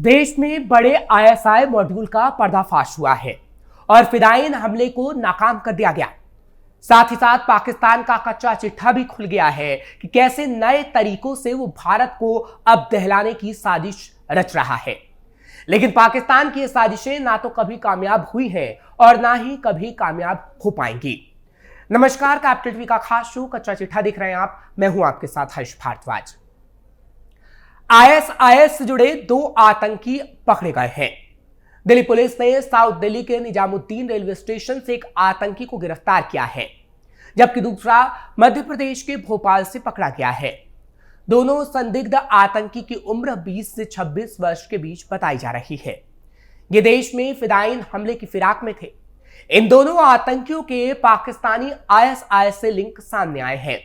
देश में बड़े आईएसआई मॉड्यूल का पर्दाफाश हुआ है और फिदायीन हमले को नाकाम कर दिया गया। साथ ही साथ पाकिस्तान का कच्चा चिट्ठा भी खुल गया है कि कैसे नए तरीकों से वो भारत को अब दहलाने की साजिश रच रहा है। लेकिन पाकिस्तान की ये साजिशें ना तो कभी कामयाब हुई हैं और ना ही कभी कामयाब हो पाएंगी। नमस्कार, कैपिटल टीवी का खास शो कच्चा चिट्ठा देख रहे हैं आप। मैं हूं आपके साथ हर्ष भारद्वाज। आईएसआईएस से जुड़े 2 आतंकी पकड़े गए हैं। दिल्ली पुलिस ने साउथ दिल्ली के निजामुद्दीन रेलवे स्टेशन से एक आतंकी को गिरफ्तार किया है, जबकि दूसरा मध्य प्रदेश के भोपाल से पकड़ा गया है। दोनों संदिग्ध आतंकी की उम्र 20 से 26 वर्ष के बीच बताई जा रही है। ये देश में फिदायीन हमले की फिराक में थे। इन दोनों आतंकियों के पाकिस्तानी आईएसआईएस से लिंक सामने आए हैं।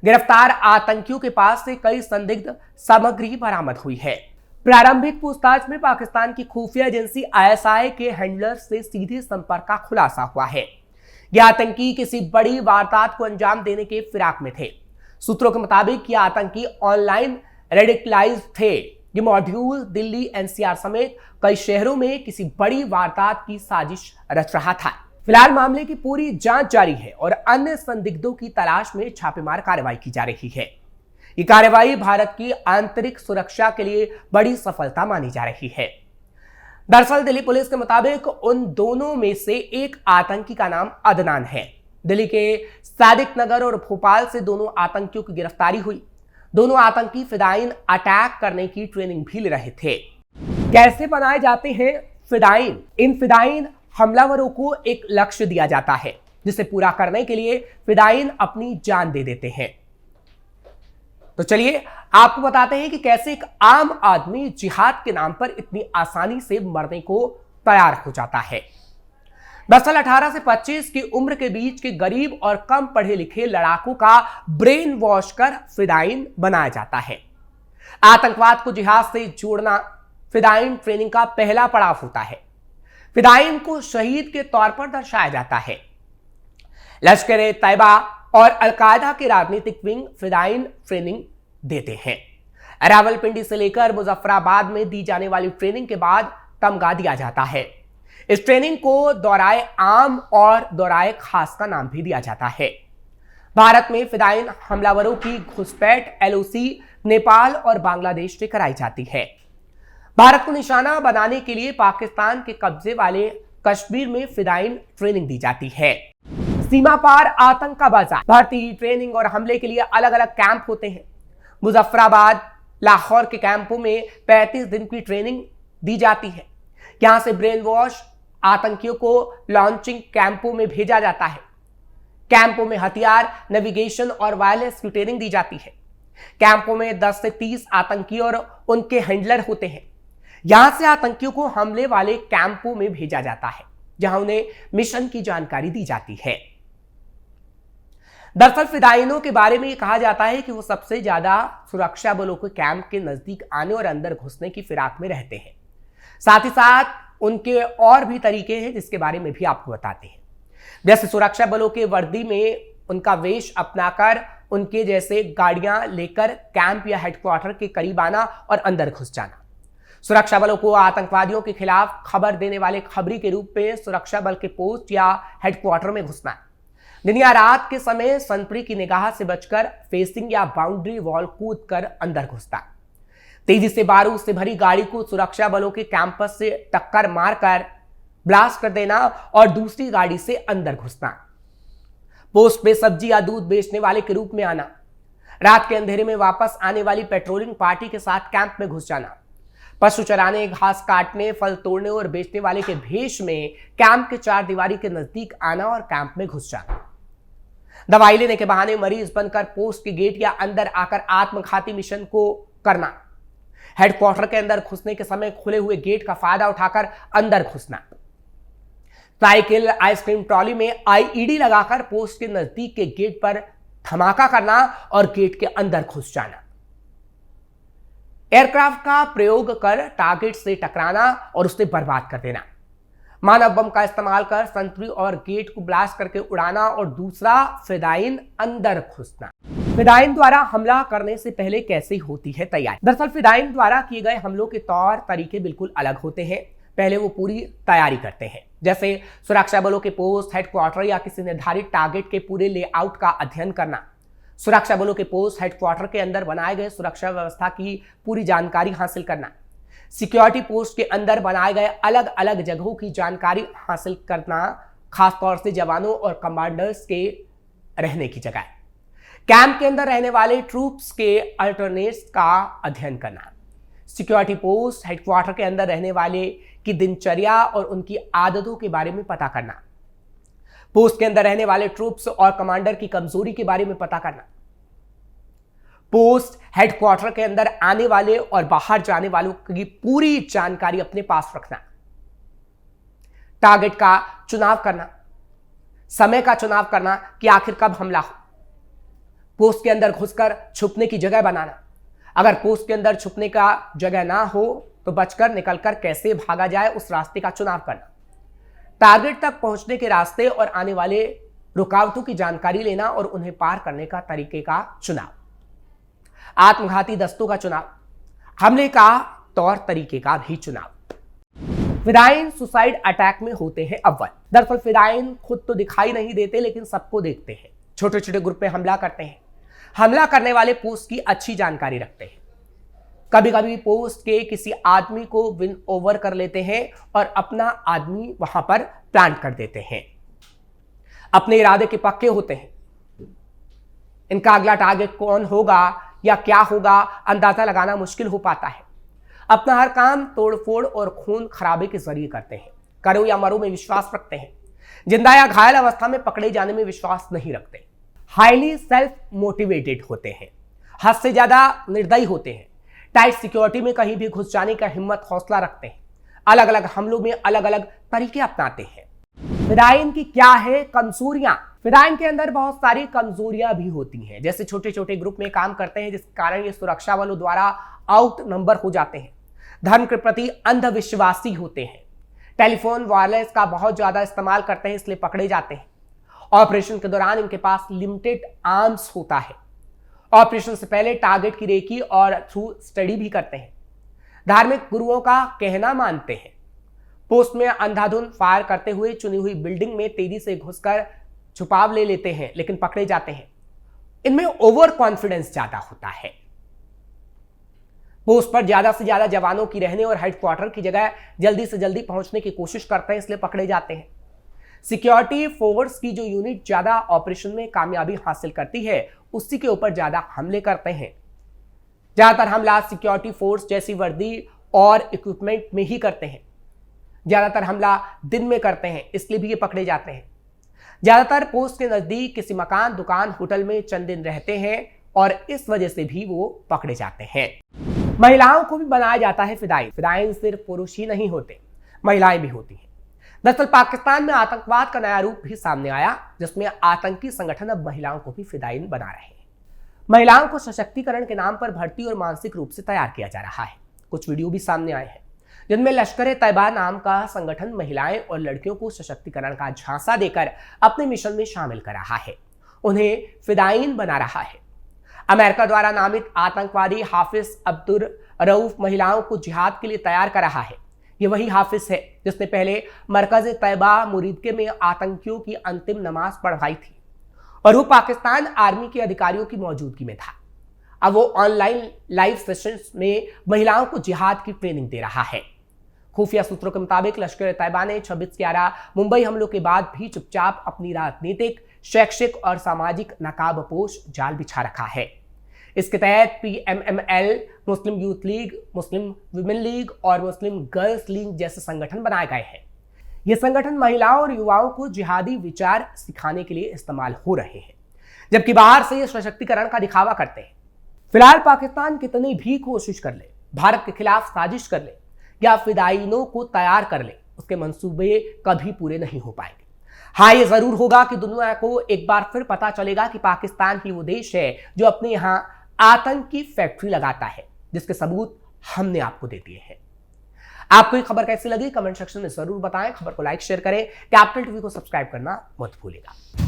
गिरफ्तार आतंकियों के पास से कई संदिग्ध सामग्री बरामद हुई है। प्रारंभिक पूछताछ में पाकिस्तान की खुफिया एजेंसी आईएसआई के हैंडलर से सीधे संपर्क का खुलासा हुआ है। यह आतंकी किसी बड़ी वारदात को अंजाम देने के फिराक में थे। सूत्रों के मुताबिक ये आतंकी ऑनलाइन रेडिकलाइज थे। ये मॉड्यूल दिल्ली, एनसीआर समेत कई शहरों में किसी बड़ी वारदात की साजिश रच रहा था। फिलहाल मामले की पूरी जांच जारी है और अन्य संदिग्धों की तलाश में छापेमार कार्रवाई की जा रही है। ये कार्रवाई भारत की आंतरिक सुरक्षा के लिए बड़ी सफलता मानी जा रही है। दरअसल दिल्ली पुलिस के मुताबिक उन दोनों में से एक आतंकी का नाम अदनान है। दिल्ली के सादिक नगर और भोपाल से दोनों आतंकियों की गिरफ्तारी हुई। दोनों आतंकी फिदायीन अटैक करने की ट्रेनिंग भी ले रहे थे। कैसे बनाए जाते हैं फिदायीन? इन फिदायीन हमलावरों को एक लक्ष्य दिया जाता है, जिसे पूरा करने के लिए फिदायीन अपनी जान दे देते हैं। तो चलिए आपको बताते हैं कि कैसे एक आम आदमी जिहाद के नाम पर इतनी आसानी से मरने को तैयार हो जाता है। दरअसल 18 से 25 की उम्र के बीच के गरीब और कम पढ़े लिखे लड़ाकों का ब्रेन वॉश कर फिदायीन बनाया जाता है। आतंकवाद को जिहाद से जोड़ना फिदायीन ट्रेनिंग का पहला पड़ाव होता है। फिदायीन को शहीद के तौर पर दर्शाया जाता है। लश्कर-ए-तैयबा और अलकायदा के राजनीतिक विंग फिदायीन ट्रेनिंग देते हैं। रावलपिंडी से लेकर मुजफ्फराबाद में दी जाने वाली ट्रेनिंग के बाद तमगा दिया जाता है। इस ट्रेनिंग को दौराए आम और दौराए खास का नाम भी दिया जाता है। भारत में फिदायीन हमलावरों की घुसपैठ एलओसी नेपाल और बांग्लादेश से कराई जाती है। भारत को निशाना बनाने के लिए पाकिस्तान के कब्जे वाले कश्मीर में फिदायीन ट्रेनिंग दी जाती है। सीमा पार आतंक का बाजार। भर्ती, ट्रेनिंग और हमले के लिए अलग अलग कैंप होते हैं। मुजफ्फराबाद, लाहौर के कैंपों में 35 दिन की ट्रेनिंग दी जाती है। यहां से ब्रेन वॉश आतंकियों को लॉन्चिंग कैंपों में भेजा जाता है। कैंपों में हथियार, नेविगेशन और वायरलेस की ट्रेनिंग दी जाती है। कैंपों में 10 से 30 आतंकी और उनके हैंडलर होते हैं। यहां से आतंकियों को हमले वाले कैंपों में भेजा जाता है, जहां उन्हें मिशन की जानकारी दी जाती है। दरअसल फिदायीनों के बारे में यह कहा जाता है कि वो सबसे ज्यादा सुरक्षा बलों के कैंप के नजदीक आने और अंदर घुसने की फिराक में रहते हैं। साथ ही साथ उनके और भी तरीके हैं जिसके बारे में भी आपको बताते हैं। जैसे सुरक्षा बलों के वर्दी में उनका वेश अपनाकर उनके जैसे गाड़ियां लेकर कैंप या हेडक्वार्टर के करीब आना और अंदर घुस जाना। सुरक्षा बलों को आतंकवादियों के खिलाफ खबर देने वाले खबरी के रूप में सुरक्षा बल के पोस्ट या हेडक्वार्टर में घुसना। दिन या रात के समय संतरी की निगाह से बचकर फेसिंग या बाउंड्री वॉल कूद कर अंदर घुसना। तेजी से बारूद से भरी गाड़ी को सुरक्षा बलों के कैंपस से टक्कर मारकर ब्लास्ट कर देना और दूसरी गाड़ी से अंदर घुसना। पोस्ट पे सब्जी या दूध बेचने वाले के रूप में आना। रात के अंधेरे में वापस आने वाली पेट्रोलिंग पार्टी के साथ कैंप में घुस जाना। पशु चराने, घास काटने, फल तोड़ने और बेचने वाले के भेष में कैंप के 4 दीवारी के नजदीक आना और कैंप में घुस जाना। दवाई लेने के बहाने मरीज बनकर पोस्ट के गेट या अंदर आकर आत्मघाती मिशन को करना। हेडक्वार्टर के अंदर घुसने के समय खुले हुए गेट का फायदा उठाकर अंदर घुसना। साइकिल, आइसक्रीम ट्रॉली में आईईडी लगाकर पोस्ट के नजदीक के गेट पर धमाका करना और गेट के अंदर घुस जाना। एयरक्राफ्ट का प्रयोग कर टारगेट से टकराना और उसे बर्बाद कर देना। मानव बम का इस्तेमाल कर संतरी और गेट को ब्लास्ट करके उड़ाना और दूसरा फिदायीन अंदर घुसना। फिदायीन द्वारा हमला करने से पहले कैसे होती है तैयारी? दरअसल फिदायीन द्वारा किए गए हमलों के तौर तरीके बिल्कुल अलग होते हैं। पहले वो पूरी तैयारी करते हैं, जैसे सुरक्षा बलों के पोस्ट, हेडक्वार्टर या किसी निर्धारित टारगेट के पूरे लेआउट का अध्ययन करना, सुरक्षा बलों के पोस्ट हेडक्वार्टर के अंदर बनाए गए सुरक्षा व्यवस्था की पूरी जानकारी हासिल करना, सिक्योरिटी पोस्ट के अंदर बनाए गए अलग अलग जगहों की जानकारी हासिल करना, खासतौर से जवानों और कमांडर्स के रहने की जगह, कैंप के अंदर रहने वाले ट्रूप्स के अल्टरनेट्स का अध्ययन करना, सिक्योरिटी पोस्ट हेडक्वार्टर के अंदर रहने वाले की दिनचर्या और उनकी आदतों के बारे में पता करना, पोस्ट के अंदर रहने वाले ट्रूप्स और कमांडर की कमजोरी के बारे में पता करना, पोस्ट हेडक्वार्टर के अंदर आने वाले और बाहर जाने वालों की पूरी जानकारी अपने पास रखना, टारगेट का चुनाव करना, समय का चुनाव करना कि आखिर कब हमला हो, पोस्ट के अंदर घुसकर छुपने की जगह बनाना, अगर पोस्ट के अंदर छुपने का जगह ना हो तो बचकर निकलकर कैसे भागा जाए उस रास्ते का चुनाव करना, टारगेट तक पहुंचने के रास्ते और आने वाले रुकावटों की जानकारी लेना और उन्हें पार करने का तरीके का चुनाव, आत्मघाती दस्तों का चुनाव, हमले का तौर तरीके का भी चुनाव। फिदायीन सुसाइड अटैक में होते हैं अव्वल। दरअसल फिदायीन खुद तो दिखाई नहीं देते लेकिन सबको देखते हैं, छोटे छोटे ग्रुप में हमला करते हैं। हमला करने वाले पोस्ट की अच्छी जानकारी रखते हैं, कभी कभी पोस्ट के किसी आदमी को विन ओवर कर लेते हैं और अपना आदमी वहां पर प्लांट कर देते हैं। अपने इरादे के पक्के होते हैं, इनका अगला टारगेट कौन होगा या क्या होगा अंदाजा लगाना मुश्किल हो पाता है। अपना हर काम तोड़फोड़ और खून खराबे के जरिए करते हैं, करो या मरो में विश्वास रखते हैं, जिंदा या घायल अवस्था में पकड़े जाने में विश्वास नहीं रखते, हाईली सेल्फ मोटिवेटेड होते हैं, हद से ज्यादा निर्दयी होते हैं, टाइट सिक्योरिटी में कहीं भी घुस जाने का हिम्मत हौसला रखते हैं, अलग अलग हमलों में अलग अलग तरीके अपनाते हैं। फिदायीन की क्या है कमजोरियां? फिदायीन के अंदर बहुत सारी कमजोरियां भी होती हैं, जैसे छोटे छोटे ग्रुप में काम करते हैं जिसके कारण ये सुरक्षा बलों द्वारा आउट नंबर हो जाते हैं, धर्म के प्रति अंधविश्वासी होते हैं, टेलीफोन वायरलेस का बहुत ज्यादा इस्तेमाल करते हैं इसलिए पकड़े जाते हैं, ऑपरेशन के दौरान इनके पास लिमिटेड आर्म्स होता है, ऑपरेशन से पहले टारगेट की रेकी और थ्रू स्टडी भी करते हैं, धार्मिक गुरुओं का कहना मानते हैं, पोस्ट में अंधाधुंध फायर करते हुए चुनी हुई बिल्डिंग में तेजी से घुसकर छुपाव ले लेते हैं लेकिन पकड़े जाते हैं, इनमें ओवर कॉन्फिडेंस ज्यादा होता है, पोस्ट पर ज्यादा से ज्यादा जवानों की रहने और हेडक्वार्टर की जगह जल्दी से जल्दी पहुंचने की कोशिश करते हैं इसलिए पकड़े जाते हैं, सिक्योरिटी फोर्स की जो यूनिट ज्यादा ऑपरेशन में कामयाबी हासिल करती है उसी के ऊपर ज्यादा हमले करते हैं, ज्यादातर हमला सिक्योरिटी फोर्स जैसी वर्दी और इक्विपमेंट में ही करते हैं, ज्यादातर हमला दिन में करते हैं इसलिए भी ये पकड़े जाते हैं, ज्यादातर पोस्ट के नजदीक किसी मकान, दुकान, होटल में चंद दिन रहते हैं और इस वजह से भी वो पकड़े जाते हैं। महिलाओं को भी बनाया जाता है फिदायीन। फिदायीन सिर्फ पुरुष ही नहीं होते, महिलाएं भी होती हैं। दरअसल पाकिस्तान में आतंकवाद का नया रूप भी सामने आया जिसमें आतंकी संगठन अब महिलाओं को भी फिदायीन बना रहे हैं। महिलाओं को सशक्तिकरण के नाम पर भर्ती और मानसिक रूप से तैयार किया जा रहा है। कुछ वीडियो भी सामने आए हैं जिनमें लश्कर-ए-तैयबा नाम का संगठन महिलाएं और लड़कियों को सशक्तिकरण का झांसा देकर अपने मिशन में शामिल कर रहा है, उन्हें फिदायीन बना रहा है। अमेरिका द्वारा नामित आतंकवादी हाफिज अब्दुर रऊफ महिलाओं को जिहाद के लिए तैयार कर रहा है। ये वही हाफिज है जिसने पहले मरकज-ए-तैयबा मुरीदके में आतंकियों की अंतिम नमाज पढ़वाई थी और वो पाकिस्तान आर्मी के अधिकारियों की मौजूदगी में था। अब वो ऑनलाइन लाइव सेशंस में महिलाओं को जिहाद की ट्रेनिंग दे रहा है। खुफिया सूत्रों के मुताबिक लश्कर-ए-तैयबा ने 26/11 मुंबई हमलों के बाद भी चुपचाप अपनी राजनीतिक, शैक्षिक और सामाजिक नकाबपोश जाल बिछा रखा है। इसके तहत PMML, Muslim youth league, Muslim women league और मुस्लिम गर्ल्स लीग जैसे संगठन बनाए गए हैं। ये संगठन महिलाओं और युवाओं को जिहादी विचार सिखाने के लिए इस्तेमाल हो रहे हैं, जबकि बाहर से ये सशक्तिकरण का दिखावा करते हैं। फिलहाल पाकिस्तान कितनी भी कोशिश कर ले, भारत के खिलाफ साजिश कर ले या फिदायीनों को तैयार कर ले, उसके मंसूबे कभी पूरे नहीं हो पाएंगे। हाँ, ये जरूर होगा कि दुनिया को एक बार फिर पता चलेगा कि पाकिस्तान ही वो देश है जो अपने यहाँ आतंक की फैक्ट्री लगाता है, जिसके सबूत हमने आपको दे दिए हैं। आपको ये खबर कैसी लगी कमेंट सेक्शन में जरूर बताएं। खबर को लाइक शेयर करें, कैपिटल टीवी को सब्सक्राइब करना मत भूलिएगा।